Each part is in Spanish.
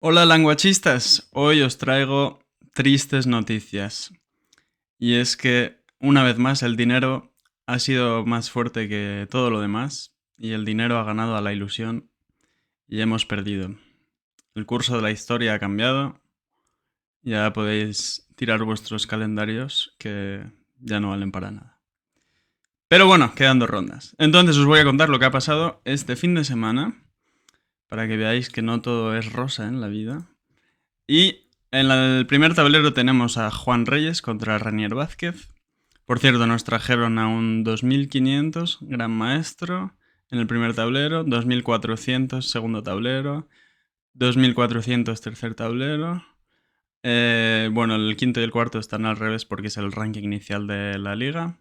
Hola languachistas, hoy os traigo tristes noticias. Y es que, una vez más, el dinero ha sido más fuerte que todo lo demás y el dinero ha ganado a la ilusión y hemos perdido. El curso de la historia ha cambiado, ya podéis tirar vuestros calendarios que ya no valen para nada. Pero bueno, quedan dos rondas. Entonces os voy a contar lo que ha pasado este fin de semana para que veáis que no todo es rosa en la vida. Y en el primer tablero tenemos a Juan Reyes contra Ranier Vázquez. Por cierto, nos trajeron a un 2500 gran maestro en el primer tablero, 2400 segundo tablero, 2400 tercer tablero. Bueno, el quinto y el cuarto están al revés porque es el ranking inicial de la liga.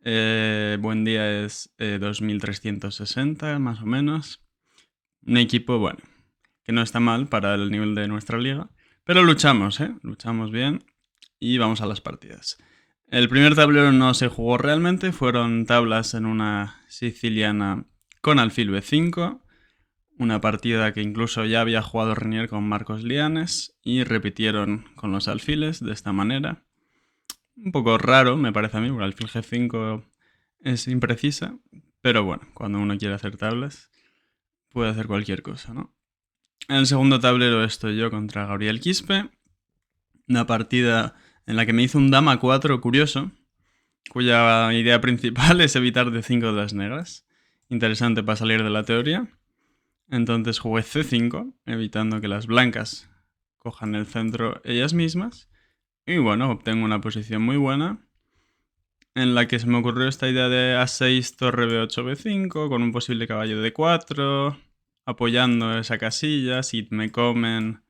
Buen día es 2360 más o menos. Un equipo, bueno, que no está mal para el nivel de nuestra liga. Pero luchamos, ¿eh? Luchamos bien y vamos a las partidas. El primer tablero no se jugó realmente, fueron tablas en una siciliana con alfil b5, una partida que incluso ya había jugado Renier con Marcos Lianes y repitieron con los alfiles de esta manera. Un poco raro, me parece a mí, porque alfil g5 es imprecisa, pero bueno, cuando uno quiere hacer tablas puede hacer cualquier cosa, ¿no? En el segundo tablero estoy yo contra Gabriel Quispe. Una partida en la que me hizo un dama 4 curioso, cuya idea principal es evitar d5 de las negras. Interesante para salir de la teoría. Entonces jugué c5, evitando que las blancas cojan el centro ellas mismas. Y bueno, obtengo una posición muy buena, en la que se me ocurrió esta idea de a6, torre b8, b5, con un posible caballo d4, apoyando esa casilla. Si me comen...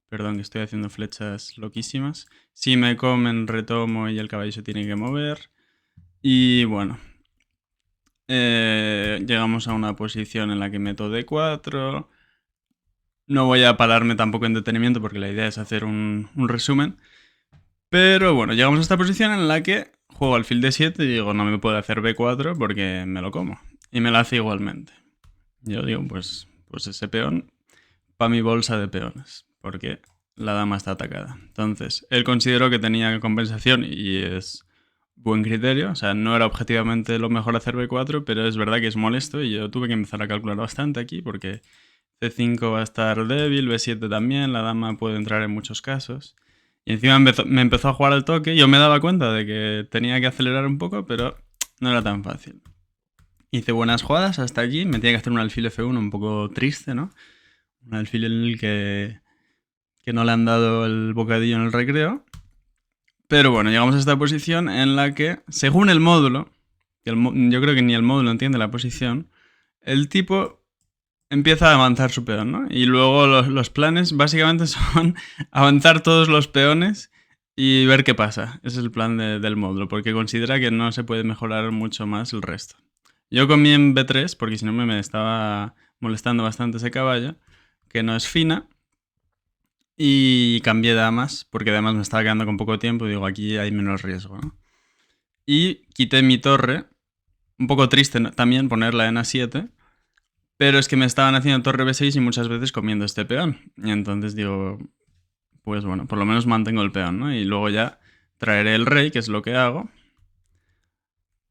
Perdón, que estoy haciendo flechas loquísimas. Si me comen, retomo y el caballo se tiene que mover. Y bueno, llegamos a una posición en la que meto d4. No voy a pararme tampoco en detenimiento porque la idea es hacer un resumen. Pero bueno, llegamos a esta posición en la que juego alfil d7 y digo, no me puedo hacer b4 porque me lo como. Y me la hace igualmente. Yo digo, pues ese peón para mi bolsa de peones, porque la dama está atacada. Entonces, él consideró que tenía compensación y es buen criterio. O sea, no era objetivamente lo mejor hacer b4, pero es verdad que es molesto y yo tuve que empezar a calcular bastante aquí porque c5 va a estar débil, b7 también, la dama puede entrar en muchos casos. Y encima me empezó a jugar al toque. Yo me daba cuenta de que tenía que acelerar un poco, pero no era tan fácil. Hice buenas jugadas hasta aquí. Me tenía que hacer un alfil f1 un poco triste, ¿no? Un alfil en el que no le han dado el bocadillo en el recreo. Pero bueno, llegamos a esta posición en la que, según el módulo, yo creo que ni el módulo entiende la posición, el tipo empieza a avanzar su peón, ¿no? Y luego los planes básicamente son avanzar todos los peones y ver qué pasa. Ese es el plan del módulo, porque considera que no se puede mejorar mucho más el resto. Yo comí en b3, porque si no me estaba molestando bastante ese caballo, que no es fina, y cambié damas, porque además me estaba quedando con poco tiempo y digo, aquí hay menos riesgo, ¿no? Y quité mi torre, un poco triste, ¿no? También ponerla en a7, pero es que me estaban haciendo torre b6 y muchas veces comiendo este peón. Y entonces digo, pues bueno, por lo menos mantengo el peón, ¿no? Y luego ya traeré el rey, que es lo que hago.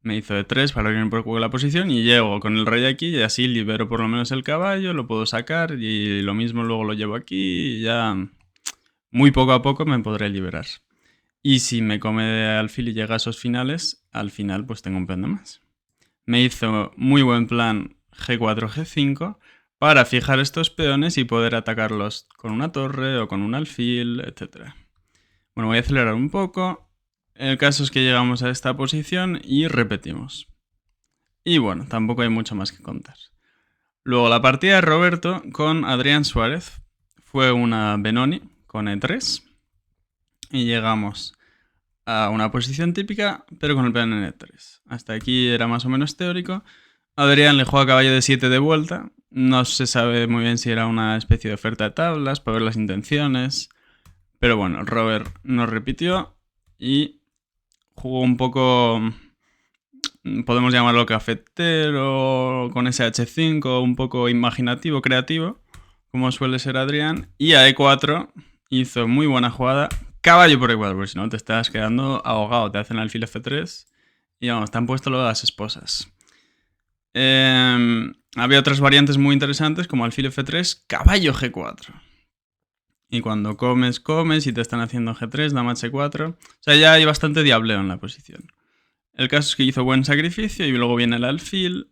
Me hizo de3 para abrir un poco la posición y llego con el rey aquí y así libero por lo menos el caballo, lo puedo sacar y lo mismo luego lo llevo aquí y ya muy poco a poco me podré liberar. Y si me come de alfil y llega a esos finales, al final pues tengo un peón de más. Me hizo muy buen plan g4, g5 para fijar estos peones y poder atacarlos con una torre o con un alfil, etc. Bueno, voy a acelerar un poco. El caso es que llegamos a esta posición y repetimos. Y bueno, tampoco hay mucho más que contar. Luego la partida de Roberto con Adrián Suárez fue una Benoni con e3 y llegamos a una posición típica, pero con el peón en e3. Hasta aquí era más o menos teórico. Adrián le juega caballo de 7 de vuelta. No se sabe muy bien si era una especie de oferta de tablas para ver las intenciones. Pero bueno, Robert nos repitió y jugó un poco, podemos llamarlo cafetero, con ese H5, un poco imaginativo, creativo, como suele ser Adrián. Y a E4 hizo muy buena jugada. Caballo por E4, porque si no te estás quedando ahogado. Te hacen alfil F3 y vamos, te han puesto lo de las esposas. Había otras variantes muy interesantes como alfil F3, caballo G4. Y cuando comes y te están haciendo G3, dama H4. O sea, ya hay bastante diableo en la posición. El caso es que hizo buen sacrificio y luego viene el alfil.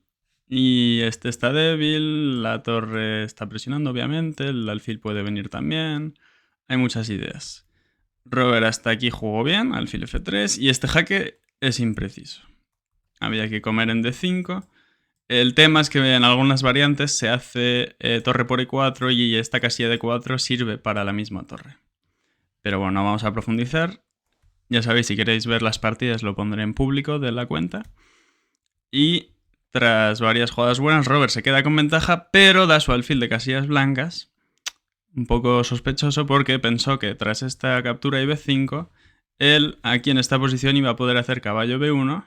Y este está débil, la torre está presionando obviamente, el alfil puede venir también. Hay muchas ideas. Robert hasta aquí jugó bien, alfil F3, y este jaque es impreciso. Había que comer en D5. El tema es que en algunas variantes se hace torre por E4 y esta casilla de 4 sirve para la misma torre. Pero bueno, no vamos a profundizar. Ya sabéis, si queréis ver las partidas lo pondré en público de la cuenta. Y tras varias jugadas buenas, Robert se queda con ventaja, pero da su alfil de casillas blancas. Un poco sospechoso porque pensó que tras esta captura y B5, él aquí en esta posición iba a poder hacer caballo B1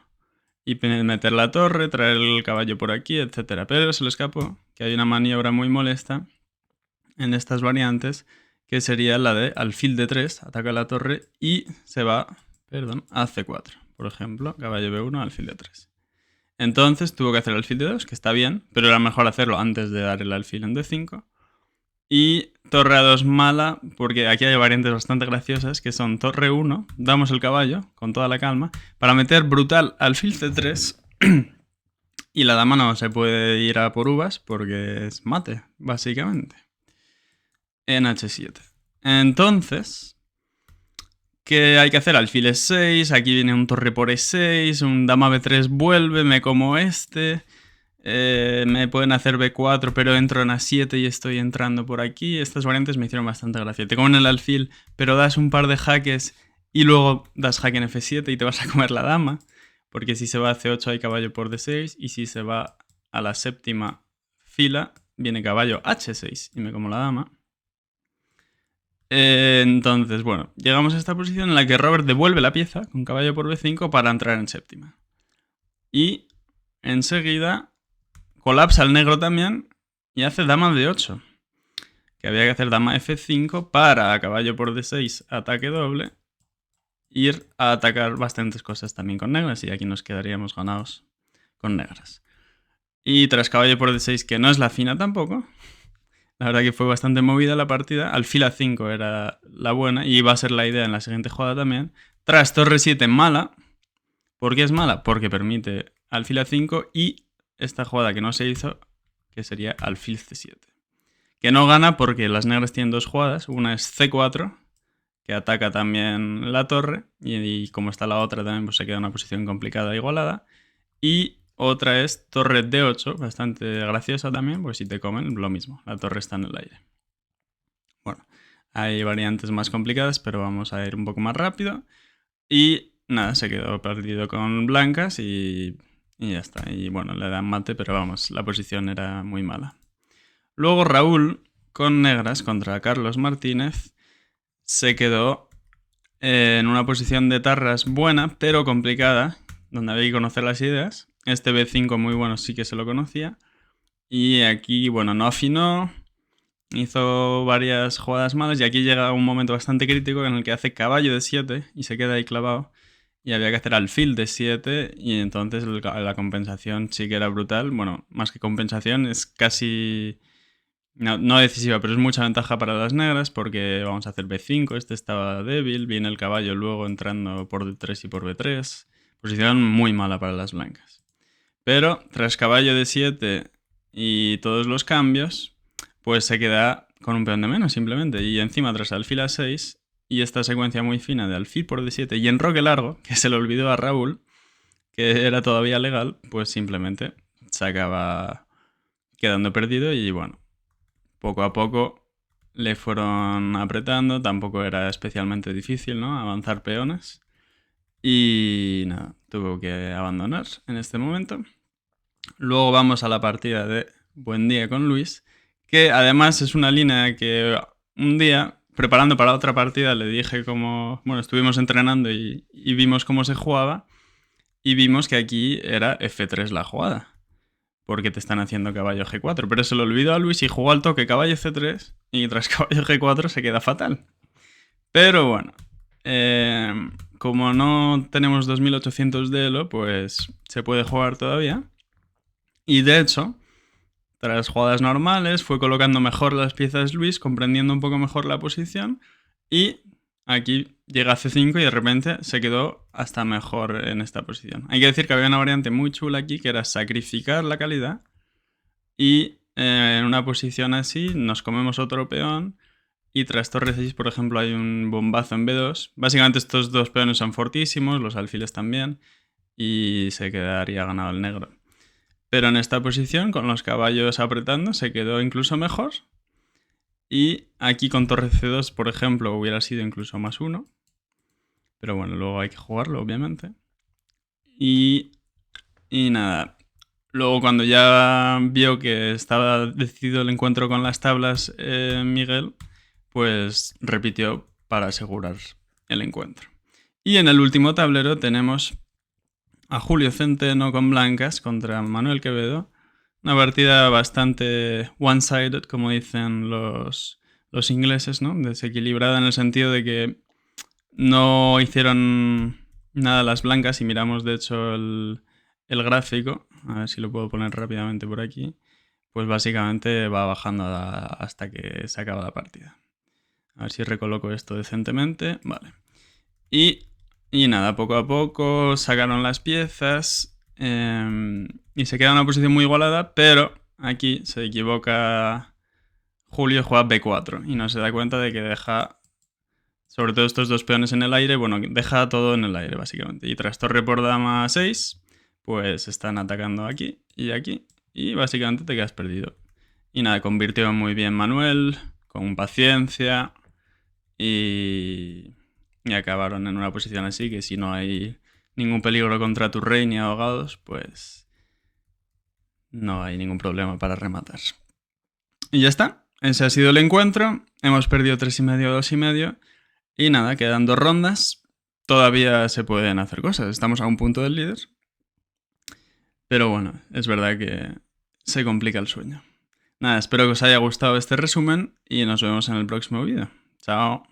y meter la torre, traer el caballo por aquí, etc. Pero se le escapó que hay una maniobra muy molesta en estas variantes, que sería la de alfil D3, ataca la torre y se va, a C4. Por ejemplo, caballo B1, alfil D3. Entonces tuvo que hacer el alfil D2, que está bien, pero era mejor hacerlo antes de dar el alfil en D5. Y torre A2 mala, porque aquí hay variantes bastante graciosas, que son torre 1, damos el caballo, con toda la calma, para meter brutal alfil C3, y la dama no se puede ir a por uvas, porque es mate, básicamente. En H7. Entonces, ¿qué hay que hacer? Alfil E6, aquí viene un torre por E6, un dama B3 vuelve, me como este... me pueden hacer B4, pero entro en A7 y estoy entrando por aquí. Estas variantes me hicieron bastante gracia. Te comen el alfil, pero das un par de jaques y luego das jaque en F7 y te vas a comer la dama. Porque si se va a C8 hay caballo por D6 y si se va a la séptima fila viene caballo H6 y me como la dama. Entonces, bueno, llegamos a esta posición en la que Robert devuelve la pieza con caballo por B5 para entrar en séptima. Y enseguida... colapsa el negro también y hace dama D8. Que había que hacer dama F5 para a caballo por D6, ataque doble, ir a atacar bastantes cosas también con negras y aquí nos quedaríamos ganados con negras. Y tras caballo por D6, que no es la fina tampoco, la verdad que fue bastante movida la partida, alfil A5 era la buena y iba a ser la idea en la siguiente jugada también. Tras torre 7 mala. ¿Por qué es mala? Porque permite alfil A5 y esta jugada que no se hizo, que sería alfil C7. Que no gana porque las negras tienen dos jugadas. Una es C4, que ataca también la torre, y como está la otra también pues se queda en una posición complicada igualada. Y otra es torre D8, bastante graciosa también, porque si te comen, lo mismo, la torre está en el aire. Bueno, hay variantes más complicadas, pero vamos a ir un poco más rápido. Y nada, se quedó perdido con blancas y ya está. Y bueno, le dan mate, pero vamos, la posición era muy mala. Luego Raúl, con negras contra Carlos Martínez, se quedó en una posición de tarras buena, pero complicada, donde había que conocer las ideas. Este B5 muy bueno sí que se lo conocía. Y aquí, bueno, no afinó, hizo varias jugadas malas y aquí llega un momento bastante crítico en el que hace caballo de 7 y se queda ahí clavado. Y había que hacer alfil de 7 y entonces la compensación sí que era brutal. Bueno, más que compensación, es casi... No decisiva, pero es mucha ventaja para las negras porque vamos a hacer B5, este estaba débil, viene el caballo luego entrando por D3 y por B3. Posición muy mala para las blancas. Pero tras caballo de 7 y todos los cambios, pues se queda con un peón de menos simplemente. Y encima tras alfil A6... y esta secuencia muy fina de alfil por D7 y enroque largo, que se le olvidó a Raúl, que era todavía legal, pues simplemente se acaba quedando perdido y bueno, poco a poco le fueron apretando, tampoco era especialmente difícil, ¿no? Avanzar peones y nada, tuvo que abandonar en este momento. Luego vamos a la partida de Buen Día con Luis, que además es una línea que un día... preparando para otra partida le dije cómo... Bueno, estuvimos entrenando y vimos cómo se jugaba y vimos que aquí era F3 la jugada. porque te están haciendo caballo G4. Pero se lo olvidó a Luis y jugó al toque caballo C3 y tras caballo G4 se queda fatal. Pero bueno, como no tenemos 2800 de elo, pues se puede jugar todavía. Y de hecho, tras jugadas normales, fue colocando mejor las piezas Luis, comprendiendo un poco mejor la posición. Y aquí llega a C5 y de repente se quedó hasta mejor en esta posición. Hay que decir que había una variante muy chula aquí, que era sacrificar la calidad. Y en una posición así nos comemos otro peón. Y tras torre 6, por ejemplo, hay un bombazo en B2. Básicamente estos dos peones son fortísimos, los alfiles también. Y se quedaría ganado el negro. Pero en esta posición, con los caballos apretando, se quedó incluso mejor. Y aquí con torre C2, por ejemplo, hubiera sido incluso +1. Pero bueno, luego hay que jugarlo, obviamente. Y nada. Luego cuando ya vio que estaba decidido el encuentro con las tablas Miguel, pues repitió para asegurar el encuentro. Y en el último tablero tenemos a Julio Centeno con blancas contra Manuel Quevedo. Una partida bastante one-sided, como dicen los ingleses, ¿no? Desequilibrada en el sentido de que no hicieron nada las blancas y miramos de hecho el gráfico, a ver si lo puedo poner rápidamente por aquí, pues básicamente va bajando hasta que se acaba la partida. A ver si recoloco esto decentemente, vale. Y nada, poco a poco sacaron las piezas y se queda en una posición muy igualada, pero aquí se equivoca Julio, juega B4 y no se da cuenta de que deja, sobre todo estos dos peones en el aire, bueno, deja todo en el aire básicamente. Y tras torre por dama 6, pues están atacando aquí y básicamente te quedas perdido. Y nada, convirtió muy bien Manuel, con paciencia y acabaron en una posición así que si no hay ningún peligro contra tu rey ni ahogados, pues no hay ningún problema para rematar. Y ya está, ese ha sido el encuentro. Hemos perdido 3,5, 2,5 y nada, quedan 2 rondas. Todavía se pueden hacer cosas, estamos a un punto del líder. Pero bueno, es verdad que se complica el sueño. Nada, espero que os haya gustado este resumen y nos vemos en el próximo vídeo. Chao.